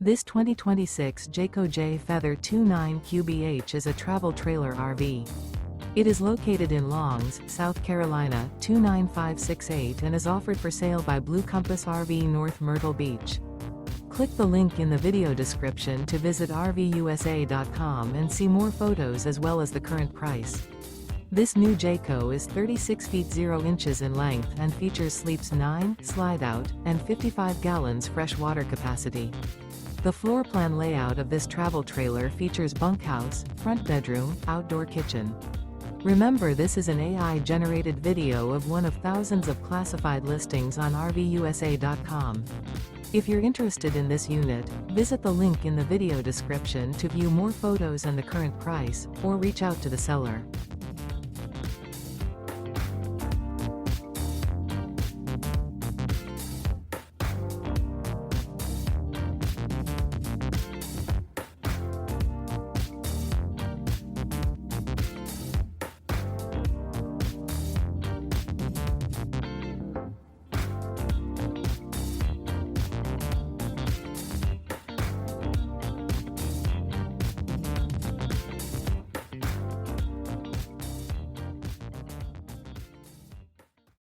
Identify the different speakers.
Speaker 1: This 2026 Jayco Jay Feather 29QBH is a travel trailer RV. It is located in Longs, South Carolina 29568 and is offered for sale by Blue Compass RV North Myrtle Beach. Click the link in the video description to visit RVUSA.com and see more photos as well as the current price. This new Jayco is 36 feet 0 inches in length and features sleeps 9, slide-out, and 55 gallons fresh water capacity. The floor plan layout of this travel trailer features bunkhouse, front bedroom, outdoor kitchen. Remember, this is an AI-generated video of one of thousands of classified listings on RVUSA.com. If you're interested in this unit, visit the link in the video description to view more photos and the current price, or reach out to the seller.